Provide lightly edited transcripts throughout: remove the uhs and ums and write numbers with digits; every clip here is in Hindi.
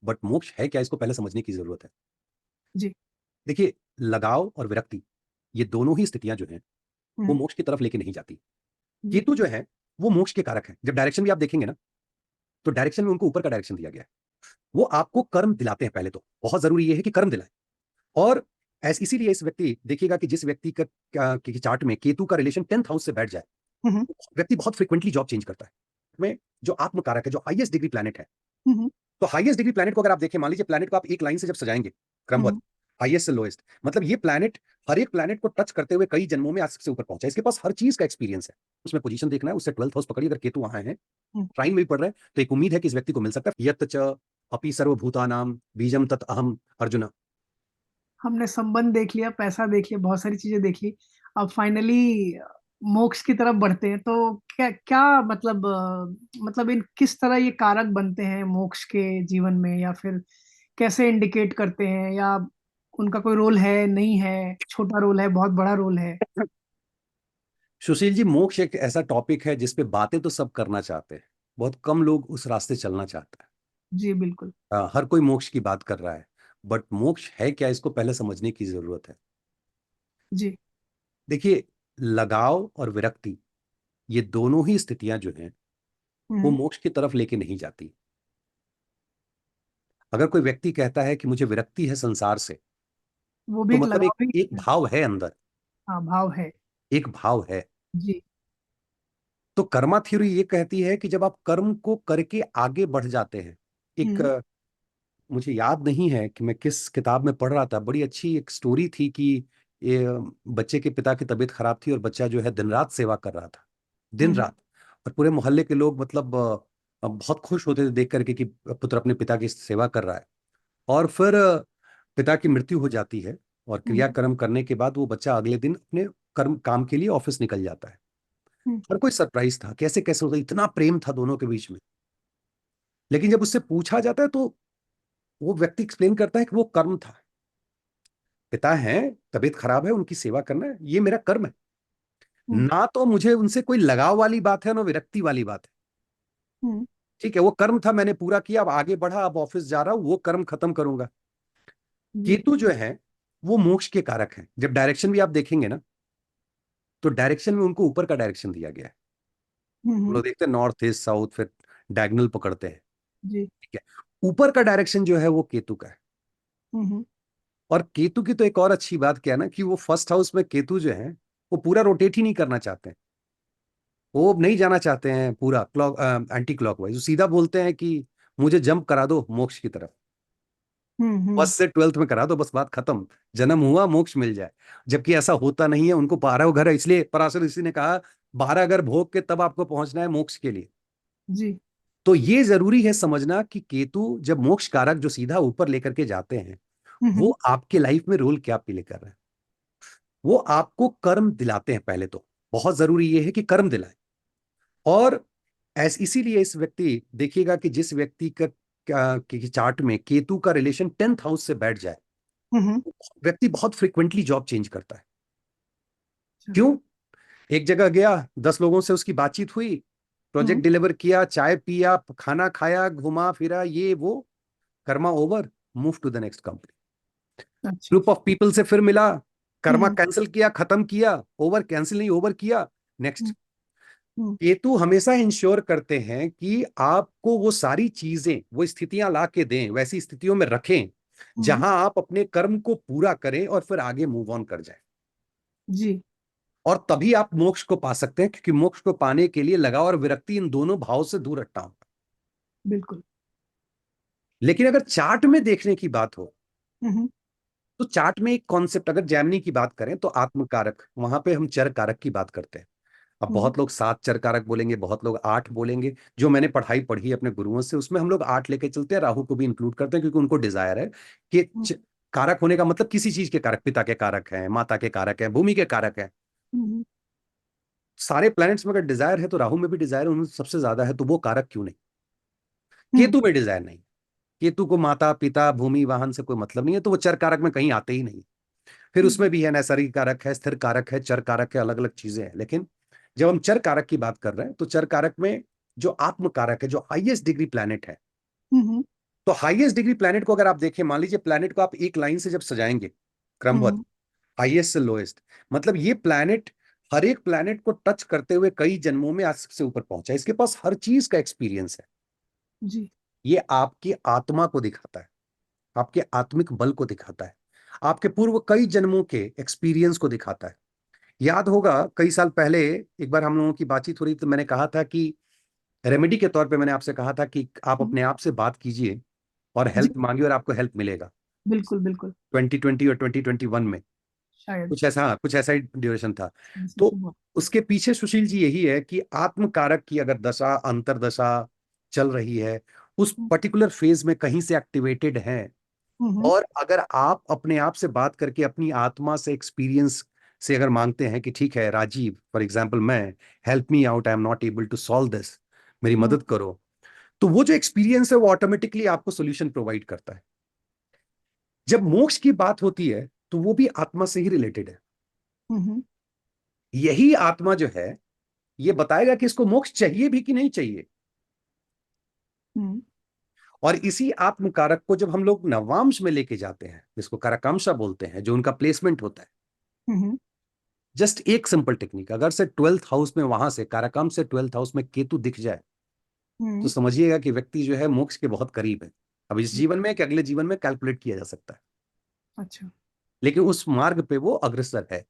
बट मोक्ष है क्या, इसको पहले समझने की जरूरत है। जी। देखिए, लगाव और विरक्ति, ये दोनों ही स्थितियां जो हैं वो हम्म। मोक्ष की तरफ लेके नहीं जाती। जी। केतु जो है वो मोक्ष के कारक है। जब डायरेक्शन भी आप देखेंगे ना, तो डायरेक्शन में उनको ऊपर का डायरेक्शन दिया गया है। वो आपको कर्म दिलाते हैं। पहले तो बहुत जरूरी ये है कि कर्म दिलाए। और ऐसे इसीलिए इस व्यक्ति देखिएगा कि जिस व्यक्ति की चार्ट में केतु का रिलेशन 10th हाउस से बैठ जाए, हम्म। व्यक्ति बहुत फ्रिक्वेंटली जॉब चेंज करता है। में जो आत्म कारक है, जो हाईएस्ट डिग्री प्लैनेट है, हम्म। तो हाईएस्ट डिग्री प्लैनेट को अगर आप देखें, मान लीजिए प्लैनेट को आप एक लाइन से जब सजाएंगे क्रमबद्ध, हम्म। हाईएस्ट से लोएस्ट, मतलब ये प्लैनेट हर एक प्लैनेट को टच करते हुए कई जन्मों में आज से ऊपर पहुंचा है। इसके पास हर चीज का एक्सपीरियंस है। उसमें पोजीशन देखना है, उससे 12th हाउस पकड़िए। अगर केतु वहां है, हम्म। ट्राइन में भी पढ़ रहे हैं, तो एक उम्मीद है कि इस व्यक्ति को मिल सकता है। यत च अपि सर्वभूतानाम बीजम तत् अहम अर्जुन। हमने संबंध देख लिया, पैसा देख लिया, बहुत सारी चीजें देख ली। अब फाइनली मोक्ष की तरफ बढ़ते हैं, तो क्या क्या मतलब मतलब इन किस तरह ये कारक बनते हैं मोक्ष के जीवन में, या फिर कैसे इंडिकेट करते हैं, या उनका कोई रोल है, नहीं है, छोटा रोल है, बहुत बड़ा रोल है? सुशील जी, मोक्ष एक ऐसा टॉपिक है जिसपे बातें तो सब करना चाहते हैं, बहुत कम लोग उस रास्ते चलना चाहते हैं। जी बिल्कुल। हर कोई मोक्ष की बात कर रहा है, बट मोक्ष है क्या, इसको पहले समझने की जरूरत है। जी। देखिए, लगाव और विरक्ति, ये दोनों ही स्थितियां जो हैं वो हम्म। मोक्ष की तरफ लेके नहीं जाती। अगर कोई व्यक्ति कहता है कि मुझे विरक्ति है संसार से, वो भी तो एक मतलब एक लगाव ही एक है। भाव है अंदर, हाँ, भाव है। एक भाव है। जी। तो कर्मा थ्योरी ये कहती है कि जब आप कर्म को करके आगे बढ़ जाते हैं, एक हम्म। मुझे याद नहीं है कि मैं किस किताब में पढ़ रहा था, बड़ी अच्छी एक स्टोरी थी कि ये बच्चे के पिता की तबीयत खराब थी और बच्चा जो है दिन रात सेवा कर रहा था, दिन हम्म। रात। और पूरे मोहल्ले के लोग मतलब बहुत खुश होते थे देख करके कि पुत्र अपने पिता की सेवा कर रहा है। और फिर पिता की मृत्यु हो जाती है, और हम्म। क्रियाक्रम करने के बाद वो बच्चा अगले दिन अपने कर्म काम के लिए ऑफिस निकल जाता है। हम्म। हर कोई सरप्राइज था, कैसे कैसे होता, इतना प्रेम था दोनों के बीच में। लेकिन जब उससे पूछा जाता है, तो वो व्यक्ति एक्सप्लेन करता है कि वो कर्म था। पिता हैं, तबीयत खराब है, उनकी सेवा करना है, ये मेरा कर्म है। हम्म। ना तो मुझे उनसे कोई लगाव वाली बात है, ना विरक्ति वाली बात है। हम्म। ठीक है, वो कर्म था, मैंने पूरा किया, अब आगे बढ़ा, अब ऑफिस जा रहा हूं, वो कर्म खत्म करूंगा। जी। केतु जो है वो मोक्ष के कारक है। जब डायरेक्शन भी आप देखेंगे ना, तो डायरेक्शन में उनको ऊपर का डायरेक्शन दिया गया है। हम हम्म। लोग देखते हैं नॉर्थ ईस्ट साउथ, फिर डायगनल पकड़ते हैं। जी। ठीक है, ऊपर का डायरेक्शन जो है वो केतु का है। हम्म। और केतु की तो एक और अच्छी बात क्या है ना, कि वो फर्स्ट हाउस में केतु जो है वो पूरा रोटेट ही नहीं करना चाहते हैं। वो नहीं जाना चाहते हैं पूरा क्लॉक एंटी क्लॉकवाइज। वो सीधा बोलते हैं कि मुझे जंप करा दो मोक्ष की तरफ, हम्म। फर्स्ट से 12th में करा दो, बस बात खत्म, जन्म हुआ मोक्ष मिल जाए। जबकि ऐसा होता नहीं है। उनको 12 घर है, इसलिए पराशर ऋषि ने कहा 12 घर भोग के तब आपको पहुंचना है मोक्ष के लिए। जी। तो ये जरूरी है समझना कि केतु जब मोक्ष कारक जो सीधा ऊपर लेकर के जाते हैं, वो हम्म। आपके लाइफ में रोल क्या प्ले कर रहे हैं। वो आपको कर्म दिलाते हैं। पहले तो बहुत जरूरी ये है कि कर्म दिलाए। और इसीलिए इस व्यक्ति देखिएगा कि जिस व्यक्ति की चार्ट में केतु का रिलेशन 10th हाउस से बैठ जाए, हम्म। व्यक्ति बहुत फ्रिक्वेंटली जॉब चेंज करता है। अच्छा। क्यों? एक जगह गया, 10 लोगों से उसकी बातचीत हुई, प्रोजेक्ट हम्म। डिलीवर किया, चाय पिया, खाना खाया, घुमा फिरा, ये वो, karma over, move to the next company. अच्छा। ग्रुप ऑफ पीपल से फिर मिला, कर्मा हम्म। कैंसिल किया, खत्म किया, ओवर कैंसिल नहीं, ओवर किया, नेक्स्ट। हम्म। हम्म। केतु हमेशा इंश्योर करते हैं कि आपको वो सारी चीजें, वो स्थितियां ला के दें, वैसी स्थितियों में रखें हम्म। जहां आप अपने कर्म को पूरा करें और फिर आगे मूव ऑन कर जाएं। जी। और तभी आप मोक्ष को पा सकते हैं, क्योंकि मोक्ष को पाने के लिए लगाव और विरक्ति, इन दोनों भाव से दूर हटना होगा। बिल्कुल। लेकिन अगर चार्ट में देखने की बात हो, हम्म। तो चार्ट में एक कॉन्सेप्ट, अगर जैमिनी की बात करें तो आत्म कारक, वहां पे हम चर कारक की बात करते हैं। अब हम्म। बहुत लोग 7 चर कारक बोलेंगे, बहुत लोग 8 बोलेंगे। जो मैंने पढ़ाई पढ़ी है अपने गुरुओं से, उसमें हम लोग 8 लेके चलते हैं। राहु को भी इंक्लूड करते हैं, क्योंकि उनको डिजायर है कि कारक होने का मतलब किसी चीज के कारक, पिता के कारक हैं, माता के कारक हैं, भूमि के कारक हैं। हम्म। सारे प्लैनेट्स में अगर डिजायर है, तो राहु में भी डिजायर उनमें सबसे ज्यादा है, तो वो कारक क्यों नहीं? हम्म। केतु में डिजायर नहीं। केतु को माता पिता भूमि वाहन से कोई मतलब नहीं है, तो वो चर कारक में कहीं आते ही नहीं। फिर हम्म। उसमें भी है नैसर्गिक कारक है, स्थिर कारक है, चर कारक है, अलग अलग चीजें हैं। लेकिन जब हम चर कारक की बात कर रहे हैं, तो चर कारक में जो आत्म कारक है, जो हाईएस्ट डिग्री प्लैनेट है, हम्म। तो हाईएस्ट डिग्री प्लैनेट को अगर आप देखें, मान लीजिए प्लैनेट को आप एक लाइन से जब सजाएंगे क्रमबद्ध, हम्म। हाईएस्ट से लोएस्ट, मतलब ये प्लैनेट हर एक प्लैनेट को टच करते हुए कई जन्मों में आज सबसे ऊपर पहुंचा है, इसके पास हर चीज का एक्सपीरियंस है। जी। ये आपकी आत्मा को दिखाता है, आपके आत्मिक बल को दिखाता है, आपके पूर्व कई जन्मों के एक्सपीरियंस को दिखाता है। याद होगा कई साल पहले एक बार हम लोगों की बातचीत हो रही, तो मैंने कहा था कि रेमेडी के तौर पे मैंने आपसे कहा था कि आप हम्म। अपने आप से बात कीजिए और जी। हेल्प मांगिए और आपको हेल्प मिलेगा। बिल्कुल बिल्कुल। 2020 और 2021 में शायद। कुछ ऐसा ही ड्यूरेशन था। तो सेशन हुआ। उसके पीछे सुशील जी यही है कि आत्म कारक की अगर दशा अंतरदशा चल रही है, उस पर्टिकुलर फेज में कहीं से एक्टिवेटेड है, हम्म। और अगर आप अपने आप से बात करके अपनी आत्मा से एक्सपीरियंस से अगर मांगते हैं कि ठीक है राजीव, फॉर एग्जाम्पल मैं, help me out, I am not able to solve this, मेरी हम्म। मदद करो, तो वो जो एक्सपीरियंस है वो ऑटोमेटिकली आपको सोल्यूशन प्रोवाइड करता है। जब मोक्ष की बात होती है तो वो भी आत्मा से ही रिलेटेड है। हम्म। यही आत्मा जो है ये बताएगा कि इसको मोक्ष चाहिए भी कि नहीं चाहिए। हम्म। और इसी आत्म कारक को जब हम लोग नवांश में लेके जाते हैं, जिसको कारकांशा बोलते हैं, जो उनका प्लेसमेंट होता है, हम्म। जस्ट एक सिंपल टेक्निक, अगर से 12th हाउस में, वहां से काराकाम से 12th हाउस में केतु दिख जाए, तो हम्म। समझिएगा कि व्यक्ति जो है मोक्ष के बहुत करीब है। अब इस जीवन में कि अगले जीवन में कैलकुलेट किया जा सकता है, अच्छा। लेकिन उस मार्ग पे वो अग्रसर है।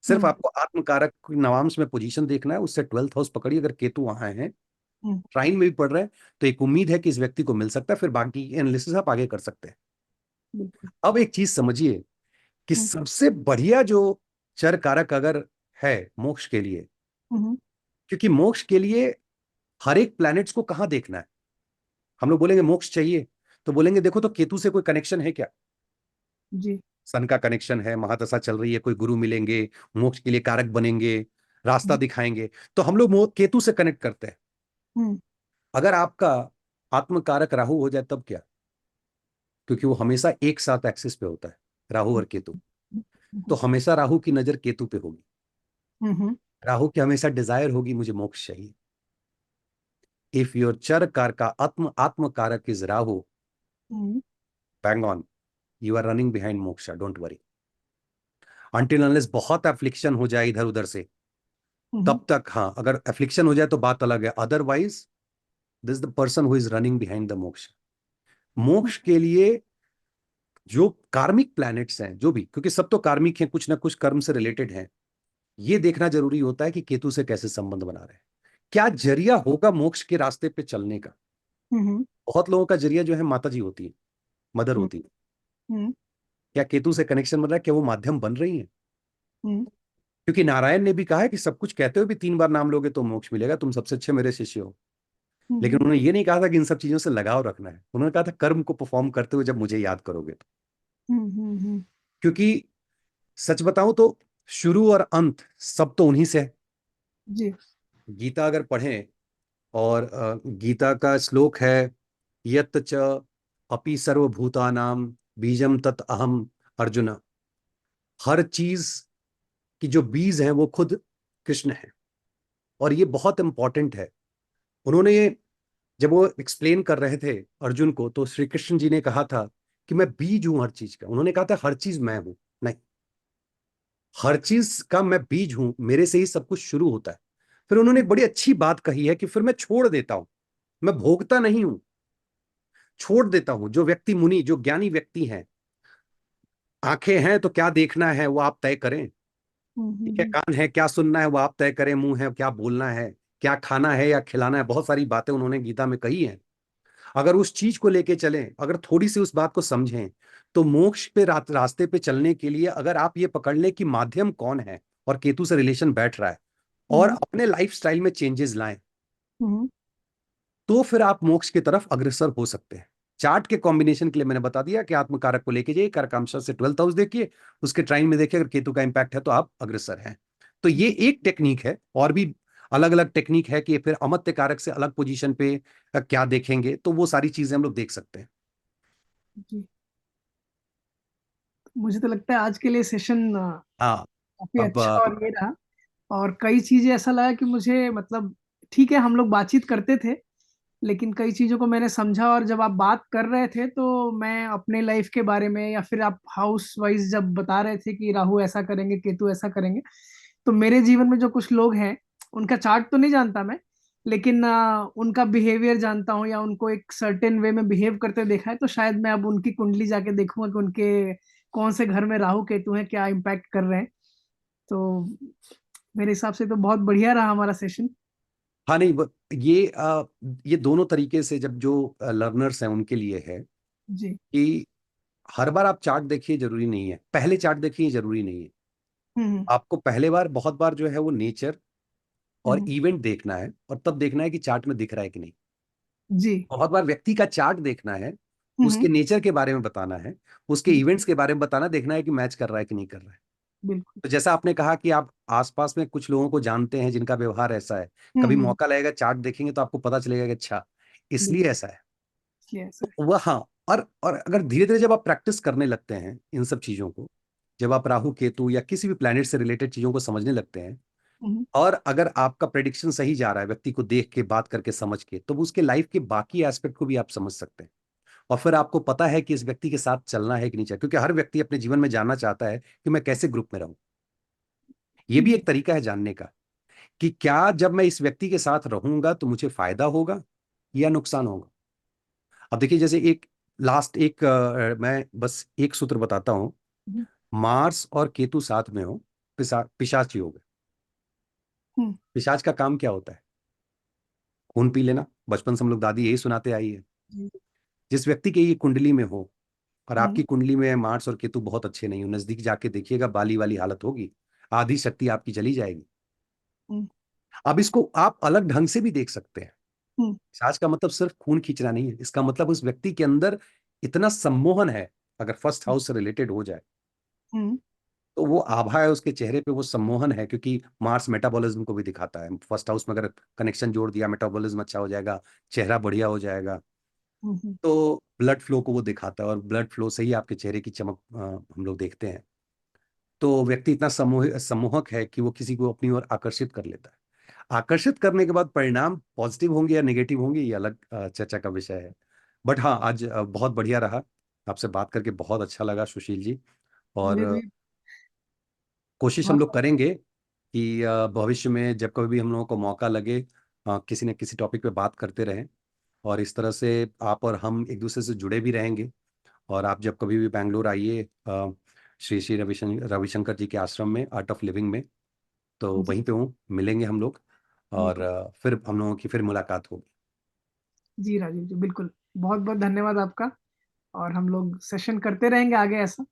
सिर्फ हम्म। आपको आत्मकारक नवांश में पोजीशन देखना है, उससे 12th हाउस पकड़िए, अगर केतु वहां है, हम्म। ट्राइन में भी पड़ रहा है, तो एक उम्मीद है कि इस व्यक्ति को मिल सकता है, फिर बाकी एनालिसिस आप आगे कर सकते हैं। बिल्कुल। अब एक चीज समझिए कि हम्म। सबसे बढ़िया जो चर कारक अगर है मोक्ष के लिए, हम्म। क्योंकि मोक्ष के लिए हर एक प्लैनेट्स को कहाँ देखना है। हम लोग बोलेंगे मोक्ष चाहिए, तो बोलेंगे देखो तो केतु से कोई कनेक्शन है क्या? जी। सन का कनेक्शन है, महादशा चल रही है, कोई गुरु मिलेंगे, मोक्ष के लिए कारक बनेंगे, रास्ता जी। दिखाएंगे, तो हम लोग केतु से कनेक्ट करते हैं। हम्म। अगर आपका आत्म कारक राहु हो जाए तब क्या? क्योंकि वो हमेशा एक साथ एक्सिस पे होता है, राहु और केतु। तो हमेशा राहु की नजर केतु पे होगी, हम्म। राहु की हमेशा डिजायर होगी मुझे मोक्ष चाहिए। इफ योर चर कार का आत्म कारक is Rahu, hmm. Bang on, you are running behind moksha, don't worry. Until unless बहुत एफ्लिक्शन हो जाए इधर उधर से, हम्म। तब तक हाँ, अगर एफ्लिक्शन हो जाए तो बात अलग है, otherwise this the person who is running behind the मोक्ष। मोक्ष के लिए जो कार्मिक प्लैनेट्स हैं, जो भी, क्योंकि सब तो कार्मिक हैं, कुछ ना कुछ कर्म से रिलेटेड हैं, ये देखना जरूरी होता है कि केतु से कैसे संबंध बना रहे हैं, क्या जरिया होगा मोक्ष के रास्ते पे चलने का। हम्म। बहुत लोगों का जरिया जो है माता जी होती है, मदर हम्म। होती है। हम्म। क्या केतु से कनेक्शन बन रहा है? क्या वो माध्यम बन रही है? हम्म। क्योंकि नारायण ने भी कहा है कि सब कुछ कहते हुए भी 3 बार नाम लोगे तो मोक्ष मिलेगा, तुम सबसे अच्छे मेरे शिष्य हो। लेकिन हम्म। उन्होंने ये नहीं कहा था कि इन सब चीजों से लगाव रखना है, उन्होंने कहा था कर्म को परफॉर्म करते हुए जब मुझे याद करोगे तो। हम्म। क्योंकि सच बताऊं तो शुरू और अंत सब तो उन्हीं से है। जी। गीता अगर पढ़ें, और गीता का श्लोक है, यत् च अपि सर्वभूतानां बीजम तत् अहम अर्जुन। हर चीज की जो बीज है वो खुद कृष्ण है, और ये बहुत इंपॉर्टेंट है। उन्होंने जब वो एक्सप्लेन कर रहे थे अर्जुन को, तो श्री कृष्ण जी ने कहा था कि मैं बीज हूं हर चीज का। उन्होंने कहा था हर चीज मैं हूं, नहीं, हर चीज का मैं बीज हूं, मेरे से ही सब कुछ शुरू होता है। फिर उन्होंने एक बड़ी अच्छी बात कही है कि फिर मैं छोड़ देता हूं, मैं भोगता नहीं हूं, छोड़ देता हूं। जो व्यक्ति मुनि, जो ज्ञानी व्यक्ति हैं, आंखें हैं तो क्या देखना है वो आप तय करें, ठीक है, कान है क्या सुनना है वो आप तय करें, मुंह है क्या बोलना है, क्या खाना है या खिलाना है, बहुत सारी बातें उन्होंने गीता में कही हैं। अगर उस चीज को लेके चलें, अगर थोड़ी सी उस बात को समझें, तो मोक्ष पे रास्ते पे चलने के लिए अगर आप ये पकड़ लें कि माध्यम कौन है और केतु से रिलेशन बैठ रहा है, और हम्म। अपने लाइफ स्टाइल में चेंजेस लाएं, हम्म। तो फिर आप मोक्ष की तरफ अग्रसर हो सकते हैं। चार्ट के कॉम्बिनेशन के लिए मैंने बता दिया कि आत्मकारक को लेके जाइए, कारकांशा से 12th हाउस देखिए, उसके ट्राइन में देखिए, अगर केतु का इंपैक्ट है तो आप अग्रसर हैं। तो ये एक टेक्निक है, और भी अलग अलग टेक्निक है कि फिर अमत्य कारक से अलग पोजीशन पे क्या देखेंगे, तो वो सारी चीजें हम लोग देख सकते हैं। जी। मुझे तो लगता है आज के लिए सेशन हाँ। काफी अब अच्छा और ये रहा। और कई चीजें ऐसा लगा कि मुझे मतलब ठीक है हम लोग बातचीत करते थे, लेकिन कई चीजों को मैंने समझा, और जब आप बात कर रहे थे तो मैं अपने लाइफ के बारे में, या फिर आप हाउस वाइज जब बता रहे थे कि राहु ऐसा करेंगे, केतु ऐसा करेंगे, तो मेरे जीवन में जो कुछ लोग हैं, उनका चार्ट तो नहीं जानता मैं, लेकिन उनका बिहेवियर जानता हूँ, या उनको एक सर्टेन वे में बिहेव करते देखा है, तो शायद मैं अब उनकी कुंडली जाके देखूंगा कि उनके कौन से घर में राहु केतु हैं, क्या इम्पैक्ट कर रहे हैं। तो मेरे हिसाब से तो बहुत बढ़िया रहा हमारा सेशन। हाँ नहीं, ये दोनों तरीके से, जब जो लर्नर्स हैं उनके लिए है जी। कि हर बार आप चार्ट देखिए जरूरी नहीं है, पहले चार्ट देखिए जरूरी नहीं है। हम्म। आपको पहले बार बहुत बार जो है वो नेचर और हम्म। इवेंट देखना है, और तब देखना है कि चार्ट में दिख रहा है कि नहीं। जी। बहुत बार व्यक्ति का चार्ट देखना है, हम्म। उसके नेचर के बारे में बताना है, उसके जी। इवेंट्स के बारे में बताना, देखना है कि मैच कर रहा है कि नहीं कर रहा है। बिल्कुल। तो जैसा आपने कहा कि आप आसपास में कुछ लोगों को जानते हैं जिनका व्यवहार ऐसा है, कभी हम्म। मौका लगेगा चार्ट देखेंगे तो आपको पता चलेगा कि अच्छा, इसलिए बिल्कुल। ऐसा है। इसलिए ऐसा है। तो वह, हाँ। और अगर धीरे धीरे जब आप प्रैक्टिस करने लगते हैं इन सब चीजों को, जब आप राहु केतु या किसी भी प्लैनेट से रिलेटेड चीजों को समझने लगते हैं, हम्म। और अगर आपका प्रेडिक्शन सही जा रहा है व्यक्ति को देख के, बात करके, समझ के, तो उसके लाइफ के बाकी एस्पेक्ट को भी आप समझ सकते हैं। और फिर आपको पता है कि इस व्यक्ति के साथ चलना है कि नहीं चाहिए, क्योंकि हर व्यक्ति अपने जीवन में जानना चाहता है कि मैं कैसे ग्रुप में रहूं। ये भी जी। एक तरीका है जानने का कि क्या जब मैं इस व्यक्ति के साथ रहूंगा तो मुझे फायदा होगा या नुकसान होगा। अब देखिए, जैसे एक लास्ट एक मैं बस एक सूत्र बताता हूं। हम्म। मार्स और केतु साथ में हो, पिशाच योग है। हम्म। पिशाच का काम क्या होता है? खून पी लेना। बचपन से हम लोग दादी यही सुनाते आई है। जी। जिस व्यक्ति के ये कुंडली में हो, और हम्म। आपकी कुंडली में मार्स और केतु बहुत अच्छे नहीं हो, नजदीक जाके देखिएगा, बाली वाली हालत होगी, आधी शक्ति आपकी चली जाएगी। हम्म। अब इसको आप अलग ढंग से भी देख सकते हैं। हम्म। पिशाच का मतलब सिर्फ खून खींचना नहीं है, इसका मतलब उस व्यक्ति के अंदर इतना सम्मोहन है। अगर फर्स्ट हाउस से रिलेटेड हो जाए, हम्म। तो वो आभा है उसके चेहरे पे, वो सम्मोहन है, क्योंकि मार्स मेटाबॉलिज्म को भी दिखाता है। फर्स्ट हाउस में अगर कनेक्शन जोड़ दिया, मेटाबॉलिज्म अच्छा हो जाएगा, चेहरा बढ़िया हो जाएगा। हम्म। तो ब्लड फ्लो को वो दिखाता है, और ब्लड फ्लो से ही आपके चेहरे की चमक हम लोग देखते हैं। तो व्यक्ति इतना सम्मोहक है कि वो किसी को अपनी ओर आकर्षित कर लेता है। आकर्षित करने के बाद परिणाम पॉजिटिव होंगे या नेगेटिव होंगे, ये अलग चर्चा का विषय है। बट हाँ, आज बहुत बढ़िया रहा, आपसे बात करके बहुत अच्छा लगा सुशील जी। और मुझे भी कोशिश हम बहुत। लोग करेंगे कि भविष्य में जब कभी भी हम लोगों को मौका लगे, किसी न किसी टॉपिक पे बात करते रहें। और इस तरह से आप और हम एक दूसरे से जुड़े भी रहेंगे। और आप जब कभी भी बैंगलोर आइए, श्री श्री रविशंकर जी के आश्रम में, आर्ट ऑफ लिविंग में, तो जी। वहीं पे हूँ, मिलेंगे हम लोग। और बिल्कुल। फिर हम लोगों की फिर मुलाकात होगी। जी राजीव जी, बिल्कुल। बहुत बहुत धन्यवाद आपका। और हम लोग सेशन करते रहेंगे आगे ऐसा।